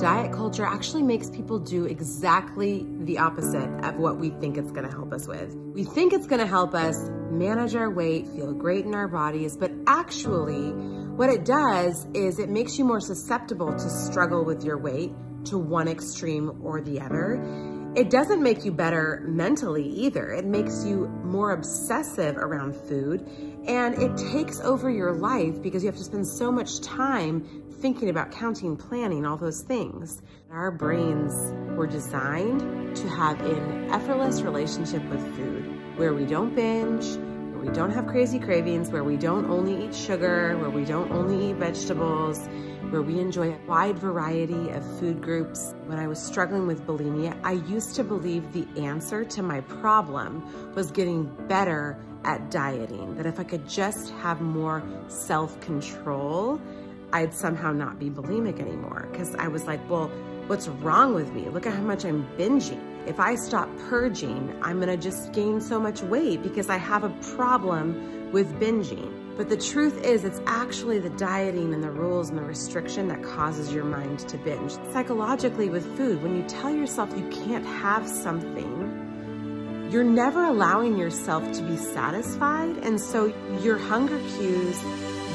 Diet culture actually makes people do exactly the opposite of what we think it's gonna help us with. We think it's gonna help us manage our weight, feel great in our bodies, but actually what it does is it makes you more susceptible to struggle with your weight to one extreme or the other. It doesn't make you better mentally either. It makes you more obsessive around food, and it takes over your life because you have to spend so much time thinking about counting, planning, all those things. Our brains were designed to have an effortless relationship with food, where we don't binge, where we don't have crazy cravings, where we don't only eat sugar, where we don't only eat vegetables, where we enjoy a wide variety of food groups. When I was struggling with bulimia, I used to believe the answer to my problem was getting better at dieting, that if I could just have more self-control, I'd somehow not be bulimic anymore. Because I was like, well, what's wrong with me? Look at how much I'm binging. If I stop purging, I'm gonna just gain so much weight because I have a problem with binging. But the truth is, it's actually the dieting and the rules and the restriction that causes your mind to binge. Psychologically with food, when you tell yourself you can't have something, you're never allowing yourself to be satisfied. And so your hunger cues,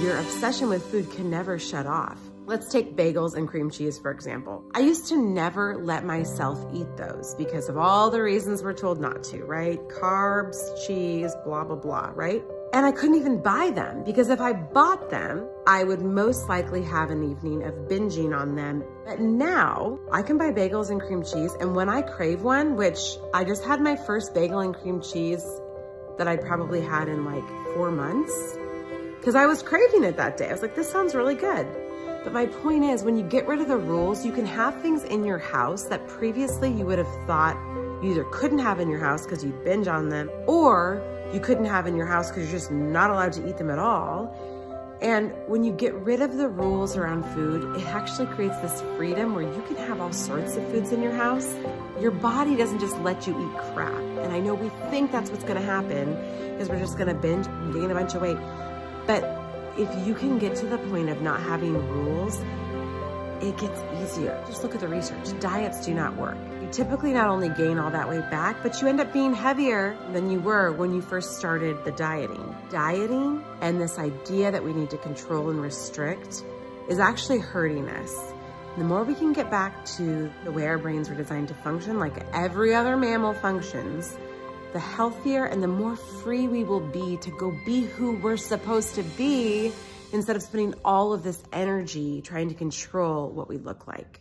your obsession with food can never shut off. Let's take bagels and cream cheese, for example. I used to never let myself eat those because of all the reasons we're told not to, right? Carbs, cheese, blah, blah, blah, right? And I couldn't even buy them because if I bought them, I would most likely have an evening of binging on them. But now I can buy bagels and cream cheese. And when I crave one, which I just had my first bagel and cream cheese that I'd probably had in like 4 months, because I was craving it that day. I was like, this sounds really good. But my point is, when you get rid of the rules, you can have things in your house that previously you would have thought you either couldn't have in your house because you binge on them, or you couldn't have in your house because you're just not allowed to eat them at all. And when you get rid of the rules around food, it actually creates this freedom where you can have all sorts of foods in your house. Your body doesn't just let you eat crap. And I know we think that's what's gonna happen, is we're just gonna binge and gain a bunch of weight. But if you can get to the point of not having rules, it gets easier. Just look at the research. Diets do not work. You typically not only gain all that weight back, but you end up being heavier than you were when you first started the dieting. Dieting and this idea that we need to control and restrict is actually hurting us. The more we can get back to the way our brains were designed to function, like every other mammal functions, the healthier and the more free we will be to go be who we're supposed to be, instead of spending all of this energy trying to control what we look like.